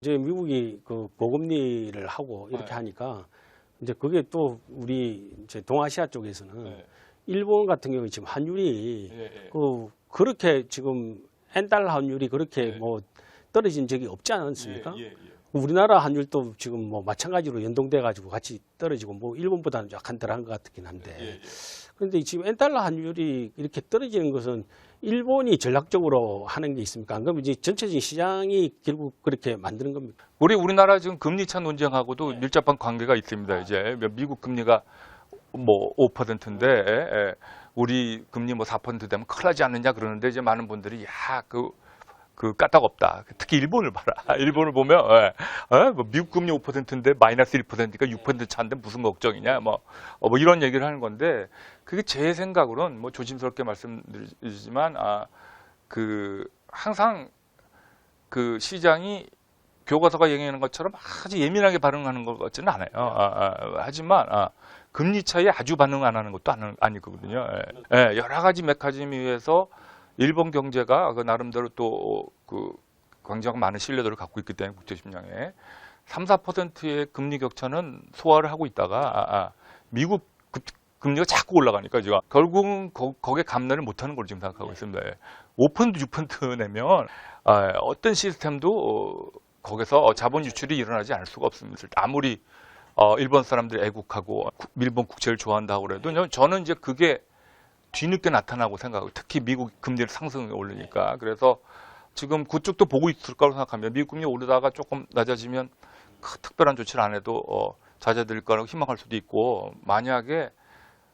이제 미국이 그 고금리를 하고 이렇게 네. 하니까 이제 그게 또 우리 이제 동아시아 쪽에서는 네. 일본 같은 경우에 지금 환율이 예, 예. 그렇게 지금 엔달러 환율이 그렇게 네. 뭐 떨어진 적이 없지 않습니까? 예, 예, 예. 우리나라 환율도 지금 뭐 마찬가지로 연동돼 가지고 같이 떨어지고 뭐 일본보다는 약간 덜한 것 같긴 한데 예, 예. 그런데 지금 엔달러 환율이 이렇게 떨어지는 것은 일본이 전략적으로 하는 게 있습니까? 안 그러면 이제 전체적인 시장이 결국 그렇게 만드는 겁니까? 우리나라 지금 금리차 논쟁하고도 밀접한 관계가 있습니다. 이제 미국 금리가 뭐 5%인데 우리 금리 뭐 4% 되면 큰일 나지 않느냐 그러는데 이제 많은 분들이 그 까딱없다. 특히 일본을 봐라. 일본을 보면 뭐 미국 금리 5%인데 마이너스 1%니까 6% 차인데 무슨 걱정이냐 뭐 이런 얘기를 하는 건데 그게 제 생각으로는 뭐 조심스럽게 말씀드리지만 항상 그 시장이 교과서가 얘기하는 것처럼 아주 예민하게 반응하는 것 같지는 않아요. 하지만 금리 차이에 아주 반응 안 하는 것도 아니거든요. 여러 가지 메커니즘에서 일본 경제가 그 나름대로 또 그 굉장히 많은 신뢰도를 갖고 있기 때문에 국제 시장에 3~4%의 금리 격차는 소화를 하고 있다가 미국 금리가 자꾸 올라가니까 제가 결국은 거기에 감내를 못하는 걸 지금 생각하고 있습니다. 5% 6% 내면 어떤 시스템도 거기서 자본 유출이 일어나지 않을 수가 없습니다. 아무리 일본 사람들이 애국하고 일본 국채를 좋아한다고 그래도 저는 이제 그게 뒤늦게 나타나고 생각하고 특히 미국 금리를 상승해 올리니까 그래서 지금 그쪽도 보고 있을 거라고 생각합니다. 미국 금리 오르다가 조금 낮아지면 특별한 조치를 안 해도 자제될 거라고 희망할 수도 있고 만약에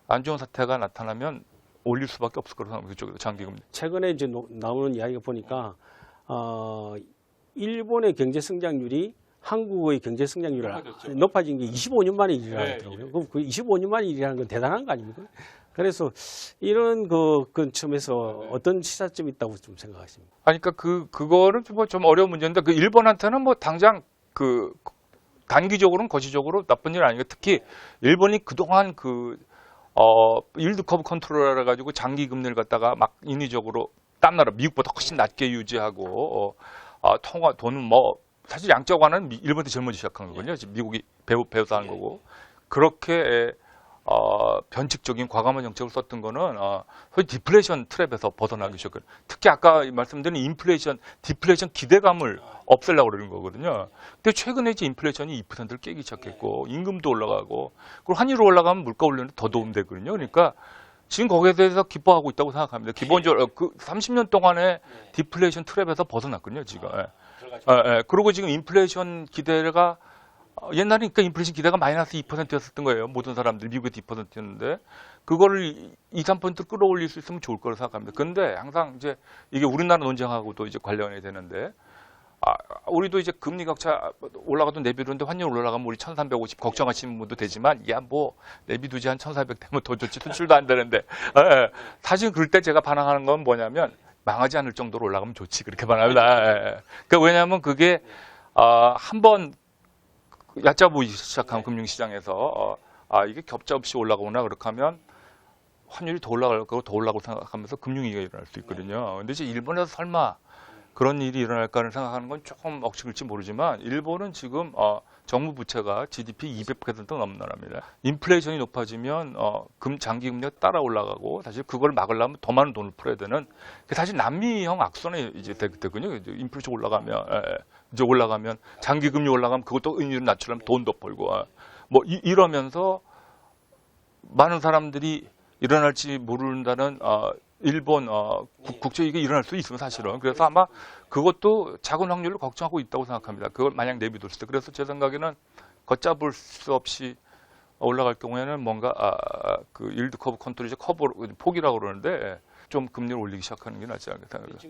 안 좋은 사태가 나타나면 올릴 수밖에 없을 거라고 생각합니다. 그쪽에서 장기금리. 최근에 이제 나오는 이야기가 보니까 일본의 경제 성장률이 한국의 경제 성장률을 높아진 게 25년 만에 일이라더라고요. 그럼 그 25년 만에 일이라는 건 대단한 거 아닙니까? 그래서 이런 그 점에서 어떤 시사점이 있다고 좀 생각하십니까? 그러니까 그거는 좀 어려운 문제인데 그 일본한테는 뭐 당장 단기적으로는 거시적으로 나쁜 일 아니고 특히 일본이 그동안 일드 커브 컨트롤 해가지고 장기 금리를 갖다가 막 인위적으로 딴 나라 미국보다 훨씬 낮게 유지하고 돈은 뭐 사실 양적 완화는 일본이 제일 먼저 시작한 거거든요. 미국이 배워서 하는 거고 그렇게 변칙적인 과감한 정책을 썼던 거는 소위 디플레이션 트랩에서 벗어나기 시작해요. 특히 아까 말씀드린 디플레이션 기대감을 없애려고 그러는 거거든요. 근데 최근에 이제 인플레이션이 2%를 깨기 시작했고 임금도 올라가고 그리고 환율이 올라가면 물가 올리는데 더 도움되거든요. 그러니까 지금 거기에 대해서 기뻐하고 있다고 생각합니다. 기본적으로 30년 동안의 디플레이션 트랩에서 벗어났거든요. 지금. 그리고 지금 인플레이션 기대가 옛날에 그러니까 인플레이션 기대가 마이너스 2%였었던 거예요. 모든 사람들 미국에도 2%였는데 그거를 2~3% 끌어올릴 수 있으면 좋을 거라고 생각합니다. 그런데 항상 이제 이게 우리나라 논쟁하고도 이제 관련이 되는데 우리도 이제 금리 격차 올라가도 내비두는데 환율 올라가면 우리 1,350 걱정하시는 분도 되지만 뭐 내비두지 한 1,400 되면 더 좋지 수출도 안 되는데 사실 그럴 때 제가 반항하는 건 뭐냐면 망하지 않을 정도로 올라가면 좋지 그렇게 반합니다. 그러니까 왜냐하면 그게 한번 얕잡아 보이기 시작하면 금융시장에서 이게 겹자 없이 올라가구나 그렇게 하면 환율이 더 올라갈 거고 더 올라가고 생각하면서 금융위기가 일어날 수 있거든요. 근데 이제 일본에서 설마 그런 일이 일어날까를 생각하는 건 조금 억측일지 모르지만 일본은 지금 정부 부채가 GDP 200% 넘는 나라입니다. 인플레이션이 높아지면 장기 금리가 따라 올라가고 사실 그걸 막으려면 더 많은 돈을 풀어야 되는 사실 남미형 악순환이 이제 되거든요. 인플레이션 올라가면 장기 금리 올라가면 그것도 은유를 낮추려면 돈도 벌고 뭐 이러면서 많은 사람들이 일어날지 모른다는 일본 국제 이게 일어날 수 있으면 사실은 그래서 아마 그것도 작은 확률로 걱정하고 있다고 생각합니다. 그걸 만약 내비뒀을 때 그래서 제 생각에는 걷잡을 수 없이 올라갈 경우에는 뭔가 그 일드 커브 컨트롤 이제 포기라고 그러는데 좀 금리를 올리기 시작하는 게 낫지 않을까 생각합니다.